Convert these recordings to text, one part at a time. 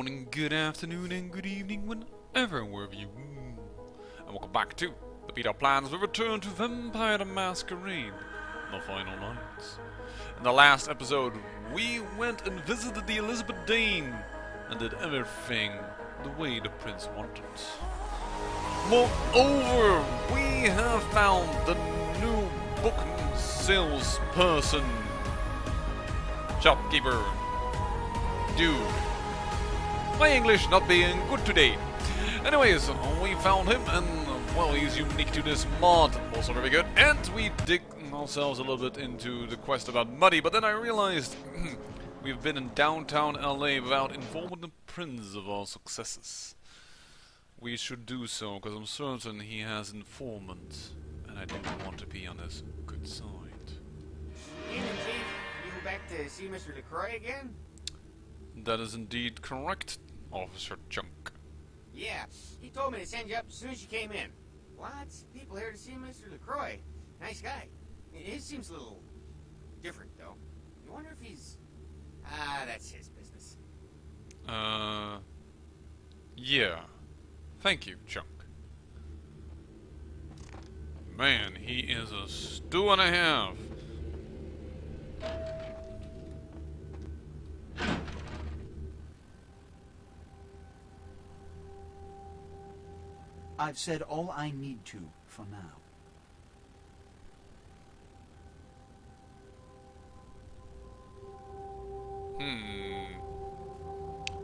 morning, good afternoon, and good evening, whenever wherever you. And welcome back to the Beta Plans. We return to Vampire The Masquerade, the final nights. In the last episode, we went and visited the Elizabeth Dane and did everything the way the prince wanted. Moreover, we have found the new book salesperson, shopkeeper, dude. My English not being good today. Anyways, we found him and, well, he's unique to this mod, also very good. And we dig ourselves a little bit into the quest about Muddy, but then I realized we've been in downtown LA without informing the prince of our successes. We should do so, because I'm certain he has informants, and I don't want to be on his good side. Evening, Chief. You back to see Mr. LaCroix again? That is indeed correct, Officer Chunk. Yeah, he told me to send you up as soon as you came in. Lots of people here to see Mr. LaCroix. Nice guy. His seems a little different, though. You wonder if he's... that's his business. Yeah. Thank you, Chunk. Man, he is a stew and a half. I've said all I need to for now.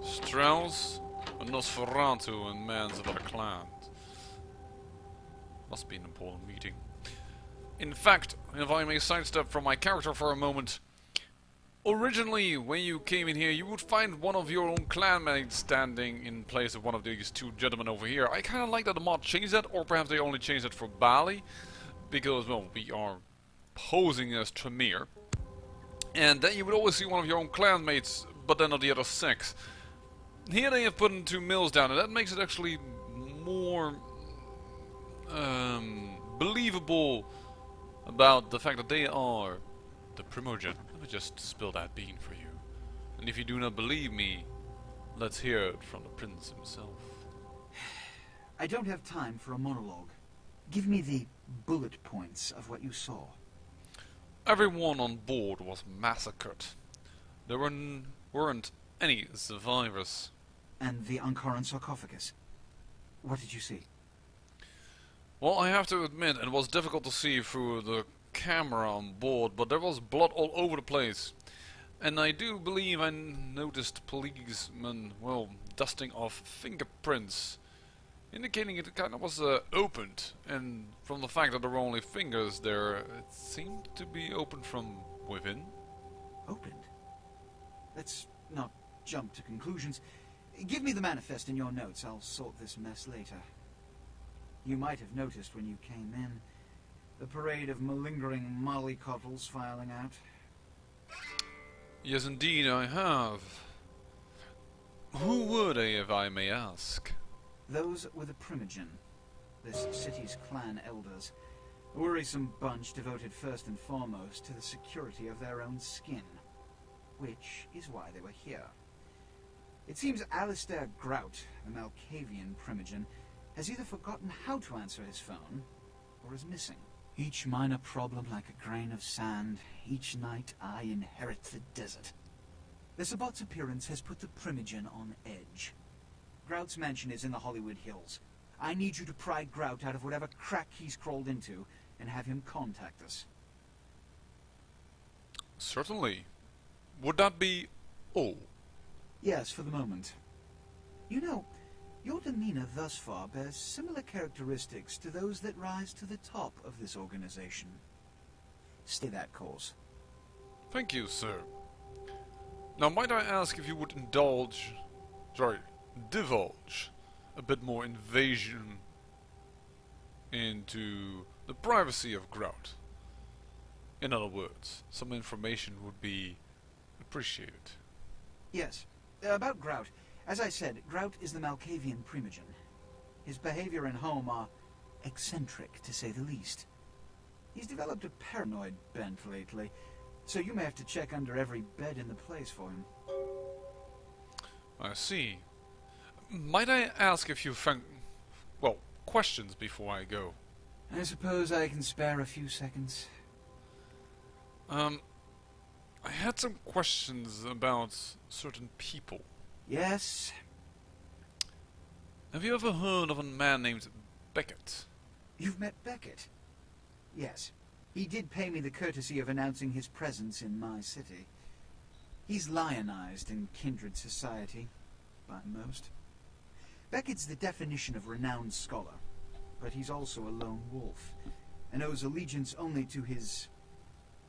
Strauss, a Nosferatu, and Mans of other clans. Must be an important meeting. In fact, if I may sidestep from my character for a moment, originally, when you came in here, you would find one of your own clanmates standing in place of one of these two gentlemen over here. I kind of like that the mod changed that, or perhaps they only changed it for Bali, because, well, we are posing as Tremere. And then you would always see one of your own clanmates, but then of the other sex. Here they have put two mills down, and that makes it actually more believable about the fact that they are the Primogen. Let me just spill that bean for you. And if you do not believe me, let's hear it from the prince himself. I don't have time for a monologue. Give me the bullet points of what you saw. Everyone on board was massacred. There weren't any survivors. And the Ankaran sarcophagus. What did you see? Well, I have to admit, it was difficult to see through the camera on board, but there was blood all over the place. And I do believe I noticed policemen, well, dusting off fingerprints, indicating it kind of was opened. And from the fact that there were only fingers there, it seemed to be opened from within. Opened? Let's not jump to conclusions. Give me the manifest in your notes. I'll sort this mess later. You might have noticed when you came in the parade of malingering mollycoddles filing out. Yes, indeed I have. Who were they, if I may ask? Those were the Primogen, this city's clan elders. A worrisome bunch devoted first and foremost to the security of their own skin. Which is why they were here. It seems Alistair Grout, the Malkavian Primogen, has either forgotten how to answer his phone, or is missing. Each minor problem like a grain of sand. Each night I inherit the desert. The Sabbat's appearance has put the Primogen on edge. Grout's mansion is in the Hollywood Hills. I need you to pry Grout out of whatever crack he's crawled into, and have him contact us. Certainly. Would that be all? Yes, for the moment. You know, your demeanor thus far bears similar characteristics to those that rise to the top of this organization. Stay that course. Thank you, sir. Now, might I ask if you would divulge a bit more invasion into the privacy of Grout? In other words, some information would be appreciated. Yes. About Grout. As I said, Grout is the Malkavian Primogen. His behavior and home are eccentric, to say the least. He's developed a paranoid bent lately, so you may have to check under every bed in the place for him. I see. Might I ask a few questions before I go? I suppose I can spare a few seconds. I had some questions about certain people. Yes? Have you ever heard of a man named Beckett? You've met Beckett? Yes. He did pay me the courtesy of announcing his presence in my city. He's lionized in Kindred Society, by most. Beckett's the definition of renowned scholar, but he's also a lone wolf, and owes allegiance only to his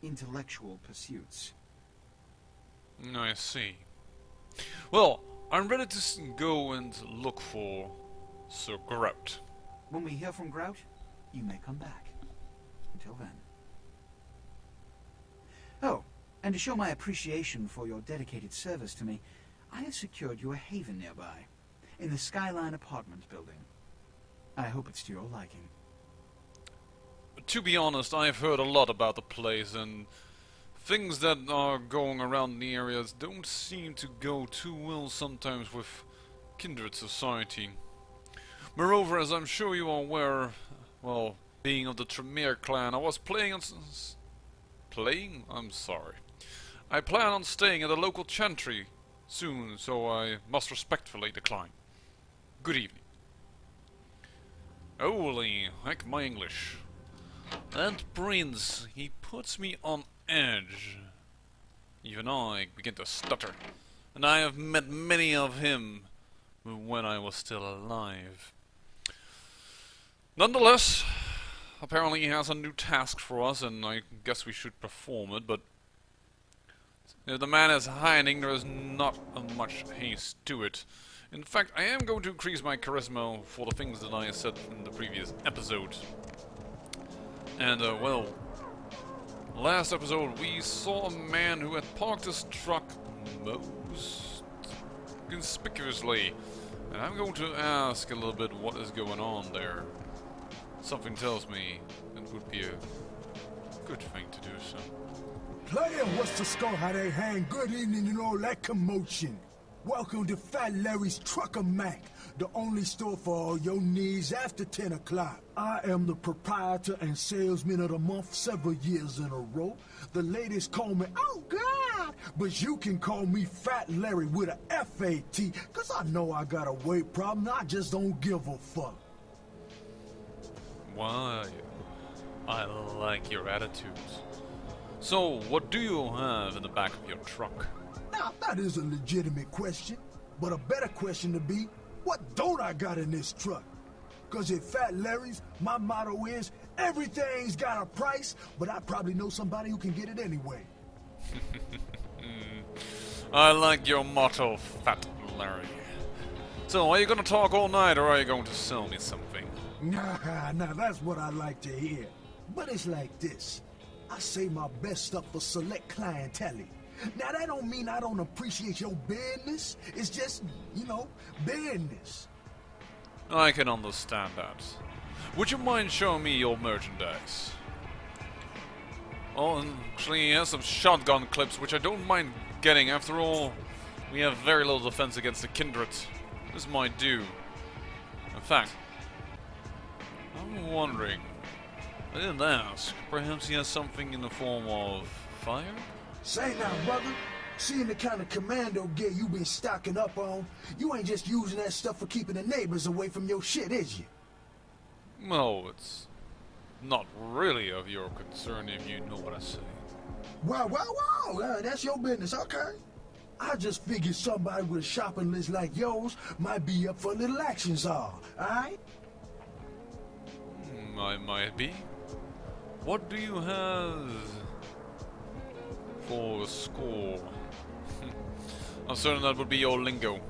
intellectual pursuits. I see. Well, I'm ready to go and look for Sir Grout. When we hear from Grout, you may come back. Until then. Oh, and to show my appreciation for your dedicated service to me, I have secured you a haven nearby, in the Skyline apartment building. I hope it's to your liking. To be honest, I've heard a lot about the place, and things that are going around in the areas don't seem to go too well sometimes with Kindred Society. Moreover, as I'm sure you are aware, well, being of the Tremere clan, I was planning on I plan on staying at a local chantry soon, so I must respectfully decline. Good evening. Holy heck, my English. That prince, he puts me on edge. Even I begin to stutter, and I have met many of him when I was still alive. Nonetheless, apparently he has a new task for us, and I guess we should perform it, but if the man is hiding, there is not much haste to it. In fact, I am going to increase my charisma for the things that I said in the previous episode. And, well, last episode we saw a man who had parked his truck most conspicuously. And I'm going to ask a little bit what is going on there. Something tells me it would be a good thing to do so. Player, what's the score? How they hang? Good evening and all that commotion. Welcome to Fat Larry's Trucker Mac, the only store for all your needs after 10 o'clock. I am the proprietor and salesman of the month several years in a row. The ladies call me, oh God, but you can call me Fat Larry with a F-A-T, cause I know I got a weight problem, I just don't give a fuck. Why, I like your attitudes. So, what do you have in the back of your truck? Now, that is a legitimate question, but a better question to be, what don't I got in this truck? Cause at Fat Larry's, my motto is, everything's got a price, but I probably know somebody who can get it anyway. I like your motto, Fat Larry. So, are you gonna talk all night, or are you going to sell me something? Nah, that's what I like to hear. But it's like this. I save my best stuff for select clientele. Now, that don't mean I don't appreciate your business. It's just, you know, business. I can understand that. Would you mind showing me your merchandise? Oh, and actually he has some shotgun clips, which I don't mind getting. After all, we have very little defense against the Kindred. This might do. In fact, I'm wondering, I didn't ask, perhaps he has something in the form of fire? Say now, brother, seeing the kind of commando gear you been stocking up on, you ain't just using that stuff for keeping the neighbors away from your shit, is you? No, it's not really of your concern if you know what I say. Wow, that's your business, okay. I just figured somebody with a shopping list like yours might be up for a little action, alright? I might be. What do you have for a score? I'm certain that would be your lingo.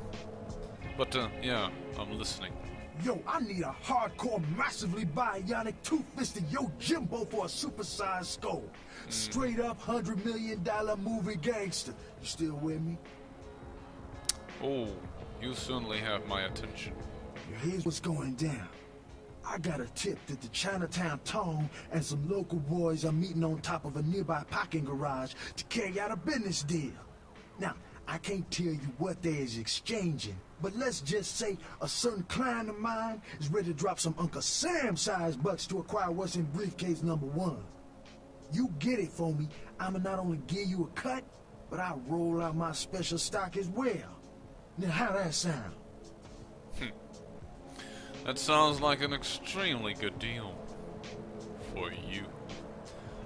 But, yeah, I'm listening. Yo, I need a hardcore, massively bionic, two-fisted Yojimbo for a supersized skull. Straight up $100 million movie gangster. You still with me? Oh, you certainly have my attention. Here's what's going down. I got a tip that the Chinatown Tone and some local boys are meeting on top of a nearby parking garage to carry out a business deal. Now, I can't tell you what they is exchanging, but let's just say a certain client of mine is ready to drop some Uncle Sam-sized bucks to acquire what's in briefcase number 1. You get it for me, I'ma not only give you a cut, but I'll roll out my special stock as well. Now how that sound? That sounds like an extremely good deal. For you.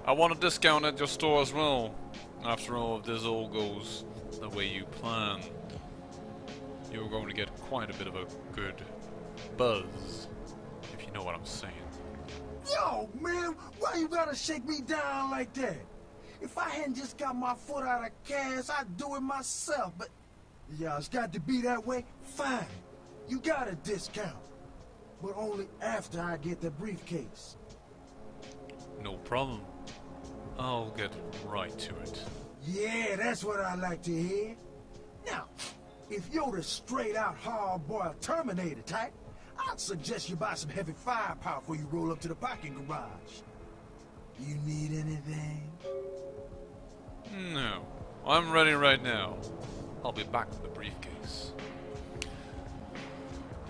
I want a discount at your store as well. After all, if this all goes the way you plan, you're going to get quite a bit of a good buzz, if you know what I'm saying. Yo, man, why you gotta shake me down like that? If I hadn't just got my foot out of cash, I'd do it myself, but... Yeah, it's got to be that way? Fine. You got a discount. But only after I get the briefcase. No problem. I'll get right to it. Yeah, that's what I like to hear. Now, if you're the straight-out hard-boiled Terminator type, I'd suggest you buy some heavy firepower before you roll up to the parking garage. You need anything? No. I'm ready right now. I'll be back with the briefcase.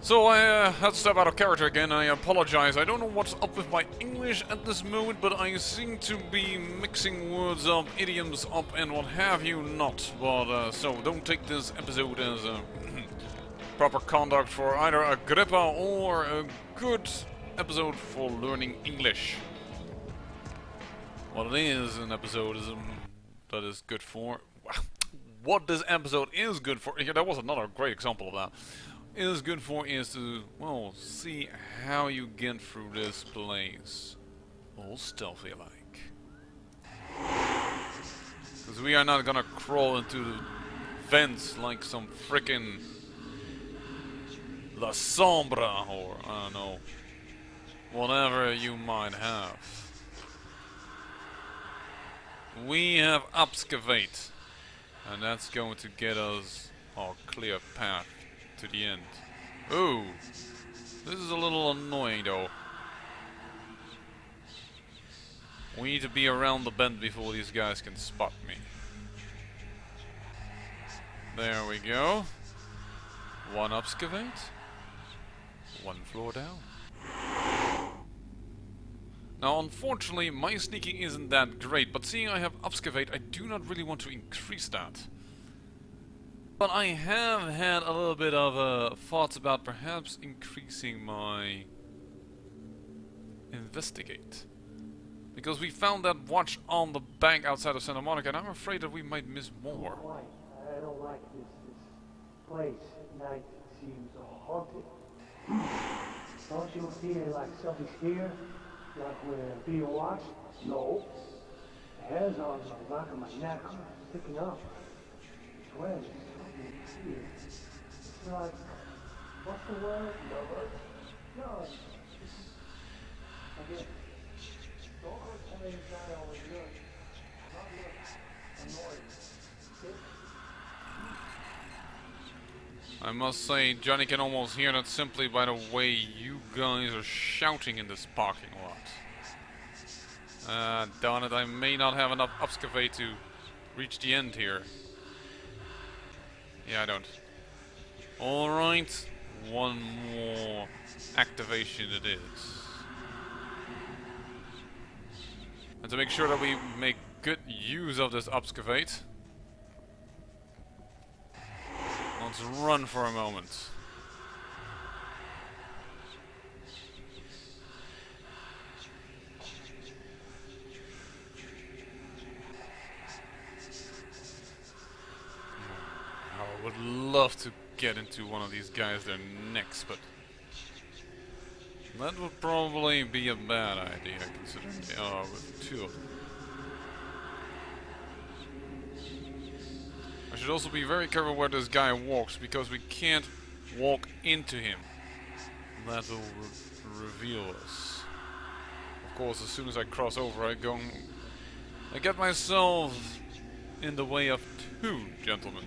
So I had to step out of character again. I apologize. I don't know what's up with my English at this moment, but I seem to be mixing words up, idioms up, and what have you not. But so don't take this episode as proper conduct for either Agrippa or a good episode for learning English. What it is an episode is that is good for. What this episode is good for. Yeah, that was another great example of that. Is good for is to, well, see how you get through this place. All stealthy like. Because we are not gonna crawl into the vents like some frickin' La Sombra or, I don't know, whatever you might have. We have Excavate, and that's going to get us our clear path to the end. Ooh, this is a little annoying though. We need to be around the bend before these guys can spot me. There we go. One Excavate. One floor down. Now unfortunately my sneaking isn't that great, but seeing I have Excavate, I do not really want to increase that. But I have had a little bit of thoughts about perhaps increasing my Investigate. Because we found that watch on the bank outside of Santa Monica, and I'm afraid that we might miss more. I don't like this place. At night it seems haunted. Don't you feel like something's here? Like we're being watched? No. The hairs on the back of my neck are sticking up. I swear there's something here. It's like, what's the word? No. Again. Don't go telling me that I was good. Not annoying. I must say, Johnny can almost hear that simply by the way you guys are shouting in this parking lot. Darn it, I may not have enough Excavate to reach the end here. Yeah, I don't. Alright, one more activation it is. And to make sure that we make good use of this Excavate, let's run for a moment. I would love to get into one of these guys their necks, but that would probably be a bad idea considering they are with two of them. I should also be very careful where this guy walks, because we can't walk into him. That will reveal us. Of course, as soon as I cross over, I get myself in the way of two gentlemen.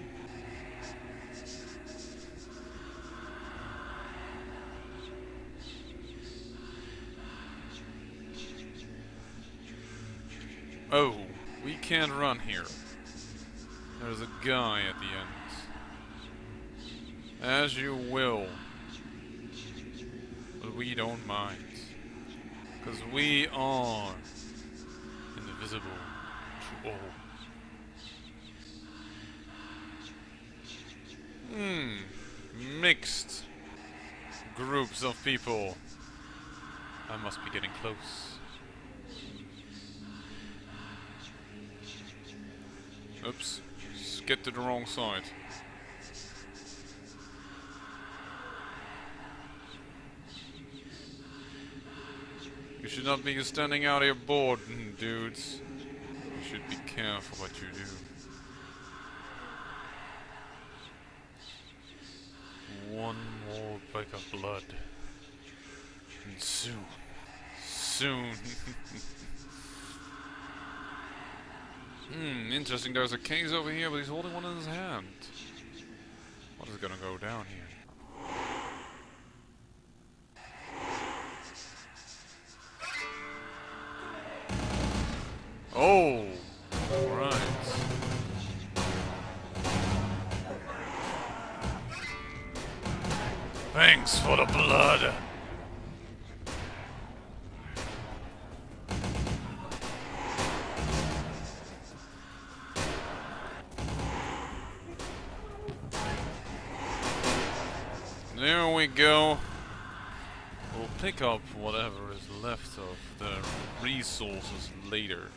Oh, we can't run here. There's a guy at the end. As you will. But we don't mind. Because we are invisible to all. Mixed groups of people. I must be getting close. Oops. Skipped to the wrong side. You should not be standing out here bored, dudes. You should be careful what you do. One more break of blood. And soon. Interesting. There's a case over here, but he's holding one in his hand. What is gonna go down here? Oh! Right. Thanks for the blood! There we go. We'll pick up whatever is left of the resources later.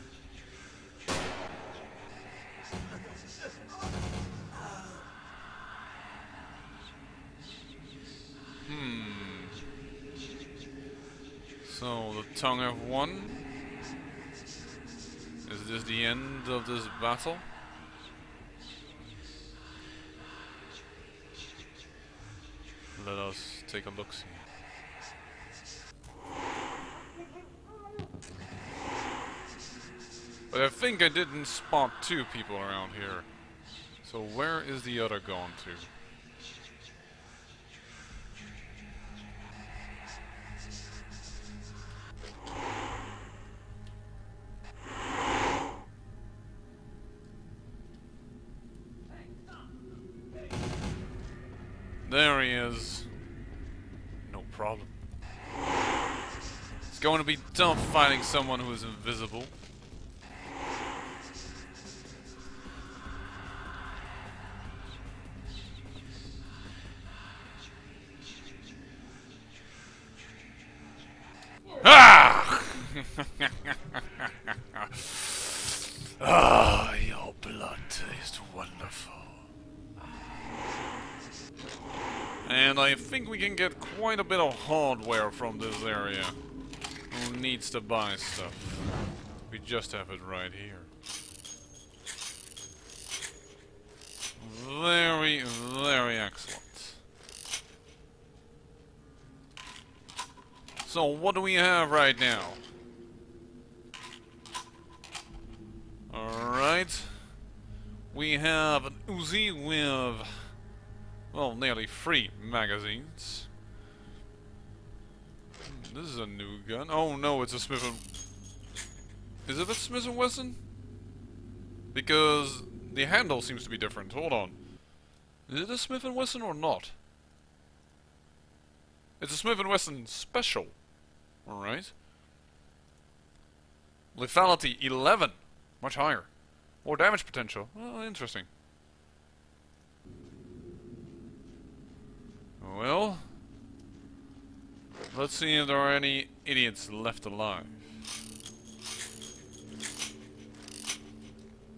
So, the tongue of one. Is this the end of this battle? Let us take a look-see. But I think I didn't spot two people around here. So where is the other gone to? There he is. No problem. It's going to be tough fighting someone who is invisible. Ah! Ah, your blood tastes wonderful. And I think we can get quite a bit of hardware from this area. Who needs to buy stuff? We just have it right here. Very, very excellent. So, what do we have right now? Alright. We have an Uzi with, well, nearly 3 magazines. This is a new gun. Oh no, it's a Smith & Is it a Smith & Wesson? Because the handle seems to be different. Hold on. Is it a Smith & Wesson or not? It's a Smith & Wesson Special. Alright. Lethality 11. Much higher. More damage potential. Oh, interesting. Well, let's see if there are any idiots left alive.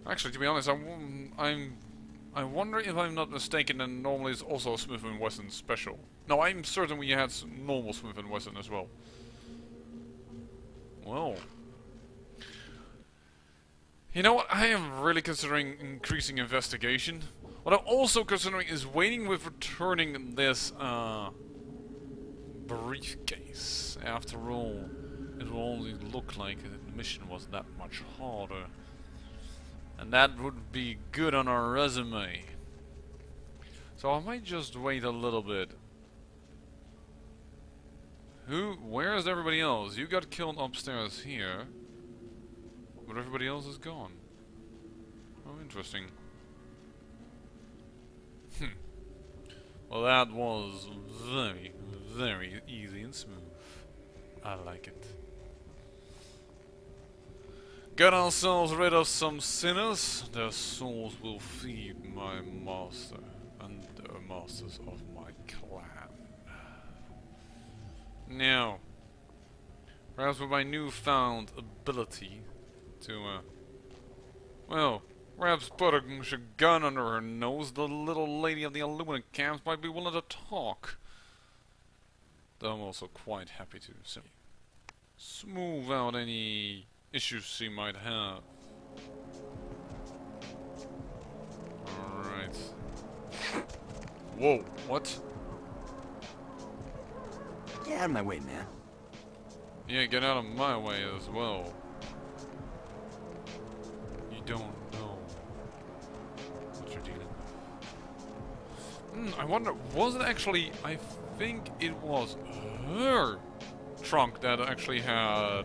Actually, to be honest, I wonder if I'm not mistaken, and normally it's also a Smith & Wesson Special. No, I'm certain we had normal Smith & Wesson as well. Well, you know what? I am really considering increasing investigation. What I'm also considering is waiting with returning this briefcase. After all, it will only look like the mission was that much harder. And that would be good on our resume. So I might just wait a little bit. Where is everybody else? You got killed upstairs here. But everybody else is gone. Oh, interesting. Well, that was very, very easy and smooth. I like it. Get ourselves rid of some sinners. Their souls will feed my master and the masters of my clan. Now, perhaps with my newfound ability to, well, perhaps put a gun under her nose, the little lady of the aluminum camps might be willing to talk. Though I'm also quite happy to simply smooth out any issues she might have. Alright. Whoa, what? Get out of my way, man. Yeah, get out of my way as well. You don't know what you're dealing with. I wonder, was it actually, I think it was her trunk that actually had...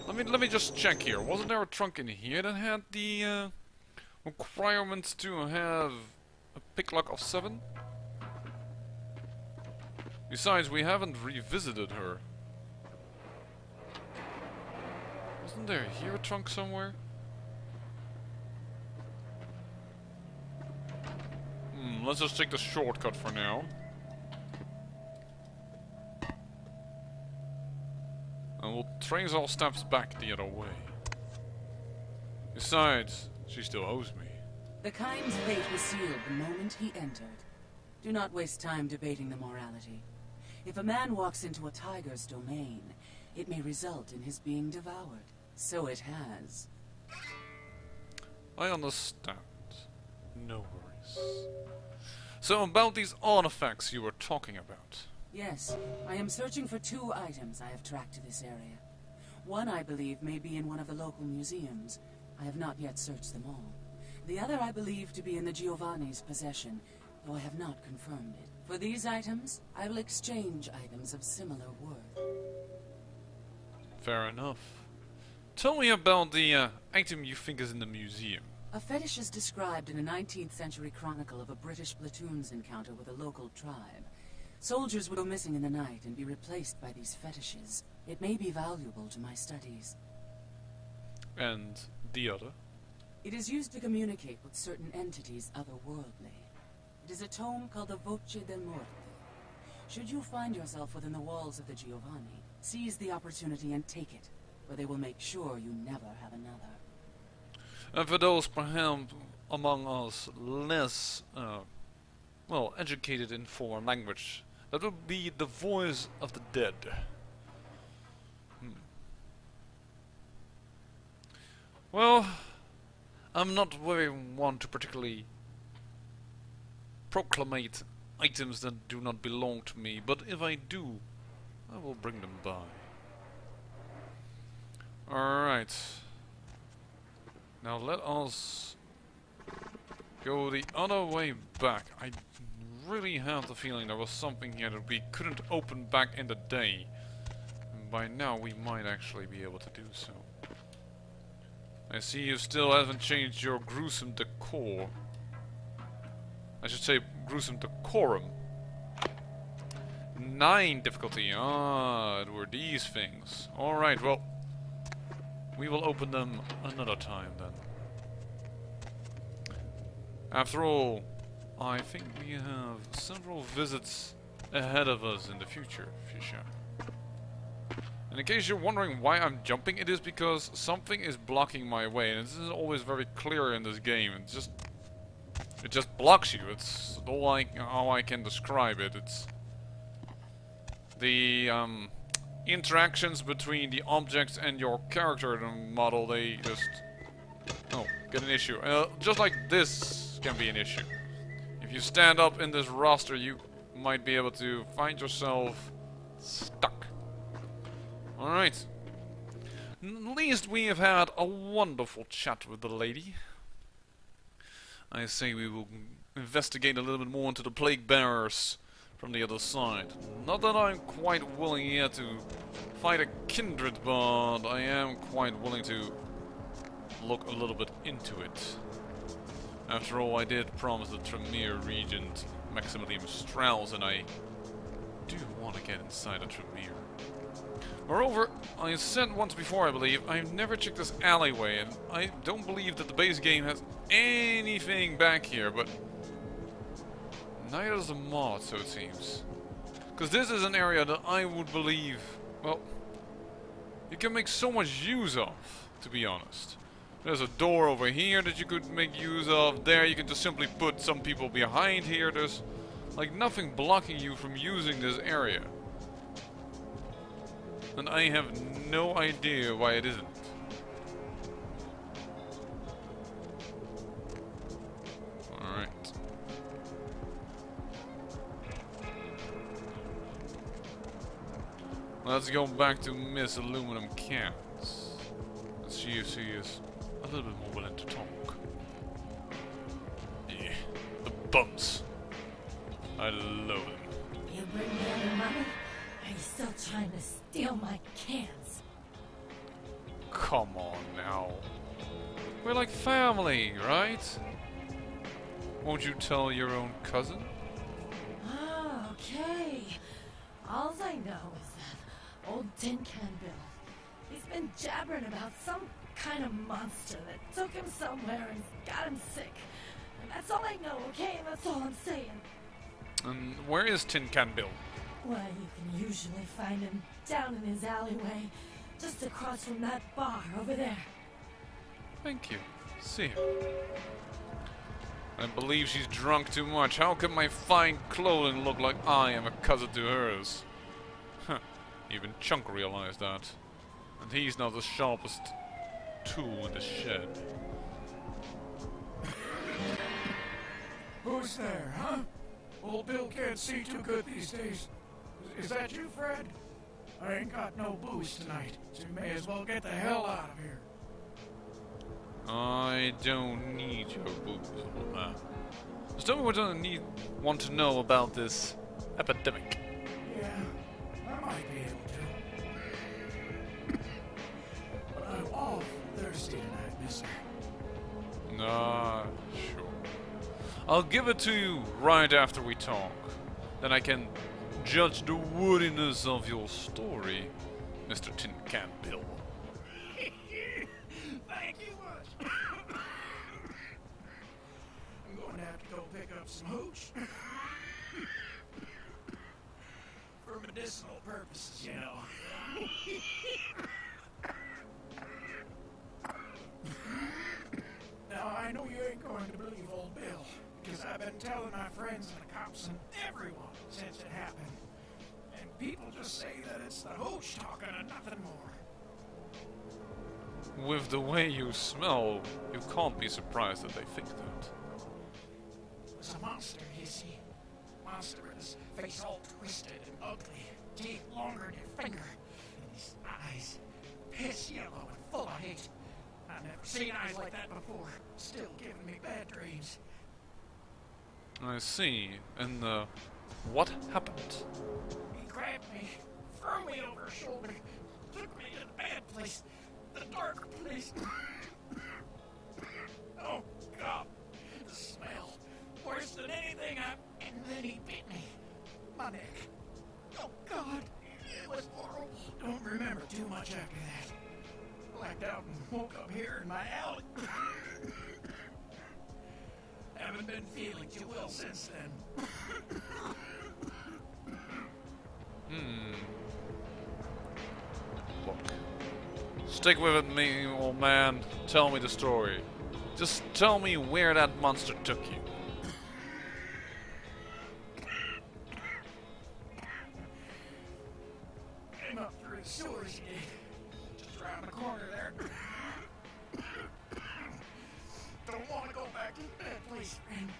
Let me just check here. Wasn't there a trunk in here that had the requirements to have a pick lock of 7? Besides, we haven't revisited her. Wasn't there here a trunk somewhere? Let's just take the shortcut for now. And we'll trace our steps back the other way. Besides, she still owes me. The Kind's fate was sealed the moment he entered. Do not waste time debating the morality. If a man walks into a tiger's domain, it may result in his being devoured. So it has. I understand. No worries. So about these artifacts you were talking about. Yes, I am searching for 2 items I have tracked to this area. One I believe may be in one of the local museums. I have not yet searched them all. The other I believe to be in the Giovanni's possession, though I have not confirmed it. For these items, I will exchange items of similar worth. Fair enough. Tell me about the item you think is in the museum. A fetish is described in a 19th century chronicle of a British platoon's encounter with a local tribe. Soldiers would go missing in the night and be replaced by these fetishes. It may be valuable to my studies. And the other? It is used to communicate with certain entities otherworldly. It is a tome called the Voce del Morte. Should you find yourself within the walls of the Giovanni, seize the opportunity and take it, or they will make sure you never have another. And for those perhaps among us less, well, educated in foreign language, that would be the voice of the dead. Well, I'm not very one to particularly proclamate items that do not belong to me, but if I do, I will bring them by. Alright. Now let us go the other way back. I really have the feeling there was something here that we couldn't open back in the day. And by now we might actually be able to do so. I see you still haven't changed your gruesome decor. I should say gruesome decorum. 9 difficulty. Ah, it were these things. Alright, well, we will open them another time then. After all, I think we have several visits ahead of us in the future, Fisher. And in case you're wondering why I'm jumping, it is because something is blocking my way, and this is always very clear in this game. It just blocks you. It's all how I can describe it. It's the interactions between the objects and your character model. They just get an issue. Just like this can be an issue. If you stand up in this roster, you might be able to find yourself stuck. Alright. At least we have had a wonderful chat with the lady. I say we will investigate a little bit more into the plague bearers from the other side. Not that I'm quite willing yet to fight a kindred, but I am quite willing to look a little bit into it. After all, I did promise the Tremere Regent Maximilian Strauss, and I do want to get inside a Tremere. Moreover, I said once before, I believe, I've never checked this alleyway, and I don't believe that the base game has anything back here, but neither does the mod, so it seems. Because this is an area that I would believe, well, you can make so much use of, to be honest. There's a door over here that you could make use of. There you can just simply put some people behind here. There's like nothing blocking you from using this area. And I have no idea why it isn't. Alright. Let's go back to Miss Aluminum Cans. Let's see if she is a little bit more willing to talk. Yeah, the bumps. I love them. You bring me any money? Are you still trying to steal my cans? Come on now. We're like family, right? Won't you tell your own cousin? Oh, okay. All I know is that old Tin Can Bill. He's been jabbering about some kind of monster that took him somewhere and got him sick. And that's all I know, okay? That's all I'm saying. And where is Tin Can Bill? Well, you can usually find him down in his alleyway, just across from that bar over there. Thank you. See her. I believe she's drunk too much. How can my fine clothing look like I am a cousin to hers? Huh. Even Chunk realized that. And he's not the sharpest tool in the shed. Who's there, huh? Old Bill can't see too good these days. Is that you, Fred? I ain't got no booze tonight, so you may as well get the hell out of here. I don't need your booze, old man. Just tell me what I want to know about this epidemic. Yeah, I might be able to. But I'm awful thirsty tonight, mister. Nah, sure. I'll give it to you right after we talk. Then I can judge the woodiness of your story, Mr. Tin Can Bill. Thank you much. I'm going to have to go pick up some hooch. For medicinal purposes, you know. Now, I know you ain't going to believe old Bill, because I've been telling my friends and the cops and everyone since it happened. And people just say that it's the hooch talking and nothing more. With the way you smell, you can't be surprised that they think that. It was a monster, you see. Monster with his face all twisted and ugly, teeth longer than your finger, and his eyes piss yellow and full of hate. I've never seen eyes like that before. Still giving me bad dreams. I see. And, what happened? He grabbed me, threw me over his shoulder, took me to the bad place, the dark place. Oh, God. The smell. Worse than anything and then he bit me. My neck. Oh, God. It was horrible. Don't remember too much after that. Blacked out and woke up here in my alley. Haven't been feeling too well since then. Look. Stick with it, me, old man. Tell me the story. Just tell me where that monster took you. Came up through the sewers, he did. Just around the corner there. Don't want to go back to that place, friend.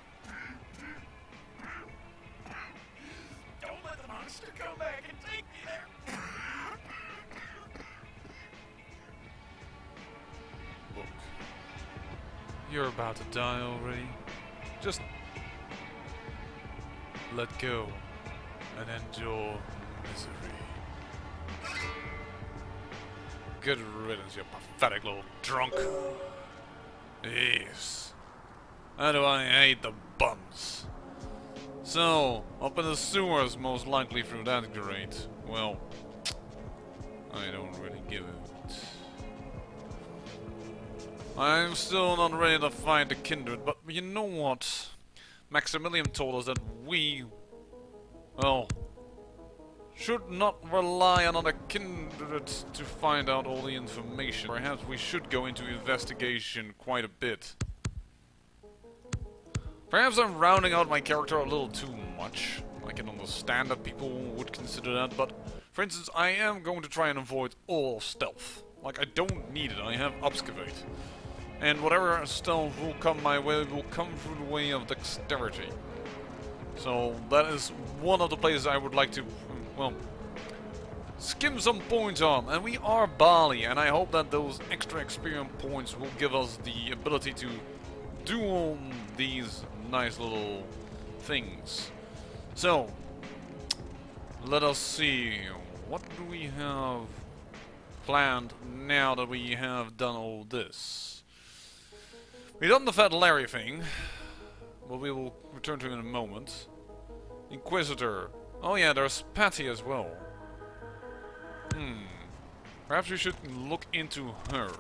Don't let the monster come back and take me there. Look. You're about to die already. Just let go and end your misery. Good riddance, you pathetic little drunk. Yes. How do I hate the bums? So, up in the sewers, most likely through that grate. Well, I don't really give it. I'm still not ready to fight the Kindred, but you know what? Maximilian told us that we, well, should not rely on other Kindred to find out all the information. Perhaps we should go into investigation quite a bit. Perhaps I'm rounding out my character a little too much. I can understand that people would consider that, but for instance, I am going to try and avoid all stealth. Like, I don't need it, I have Obscavate. And whatever stealth will come my way will come through the way of dexterity. So that is one of the places I would like to, well, skim some points on. And we are Bali, and I hope that those extra experience points will give us the ability to do all these nice little things. So, let us see. What do we have planned now that we have done all this? We've done the Fat Larry thing, but we will return to it in a moment. Inquisitor. Oh yeah, there's Patty as well. Perhaps we should look into her.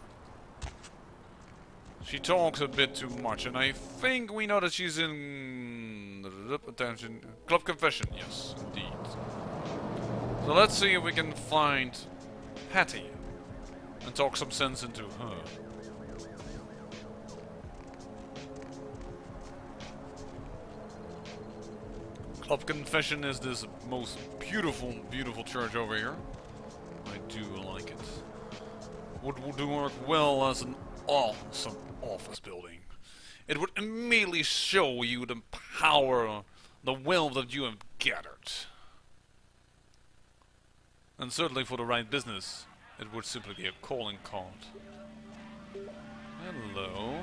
She talks a bit too much, and I think we know that she's in... Attention. Club Confession, yes, indeed. So let's see if we can find Hattie and talk some sense into her. Club Confession is this most beautiful, beautiful church over here. I do like it. Would work well as an awesome office building. It would immediately show you the power, the wealth that you have gathered. And certainly for the right business, it would simply be a calling card. Hello.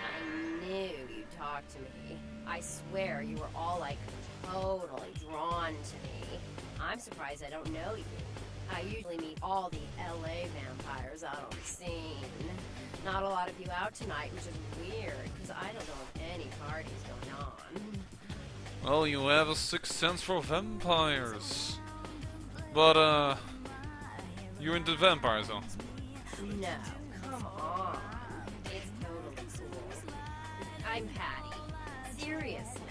I knew you'd talk to me. I swear you were all like totally drawn to me. I'm surprised I don't know you. I usually meet all the LA vampires out on the scene. Not a lot of you out tonight, which is weird, because I don't know of any parties going on. Well, you have a sixth sense for vampires. But, you're into vampires, huh? No, come on. It's totally cool. I'm Patty. Seriously,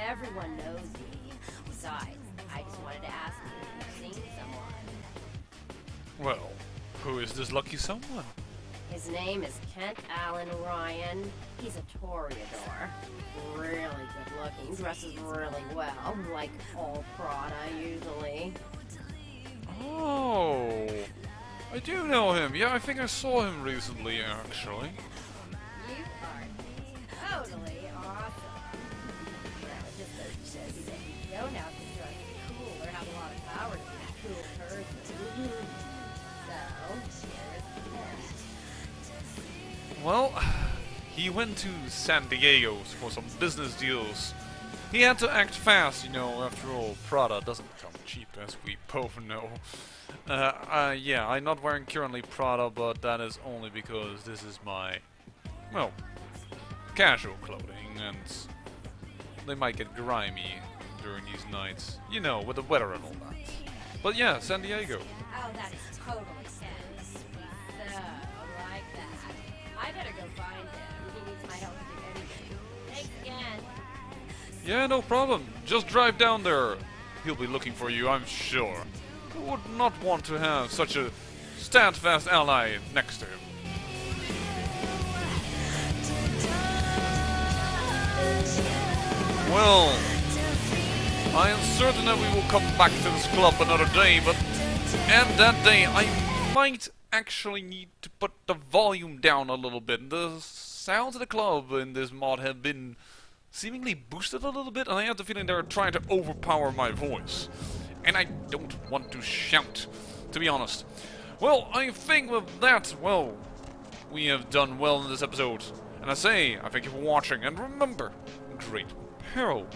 everyone knows me. Besides, I just wanted to ask you if you've seen someone. Well, who is this lucky someone? His name is Kent Allen Ryan. He's a Toreador. Really good looking, dresses really well, like all Prada usually. Oh, I do know him. Yeah, I think I saw him recently, actually. You are totally awesome. Now, it just goes to show you that you don't have to dress cool or have a lot of power to be a cool person. So, here's Kent. Well, he went to San Diego for some business deals. He had to act fast, you know, after all, Prada doesn't come cheap, as we both know. Yeah, I'm not wearing currently Prada, but that is only because this is my, well, casual clothing, and they might get grimy during these nights, you know, with the weather and all that. But yeah, San Diego. Oh, that is totally sense. So, like that. I better go find him. He needs my help to do anything. Thanks again. Yeah, no problem. Just drive down there. He'll be looking for you, I'm sure. Who would not want to have such a steadfast ally next to him? Well, I am certain that we will come back to this club another day, but and that day I might actually need to put the volume down a little bit. The sounds of the club in this mod have been seemingly boosted a little bit, and I have the feeling they're trying to overpower my voice. And I don't want to shout, to be honest. Well, I think with that, well, we have done well in this episode. And I say, I thank you for watching, and remember, great peril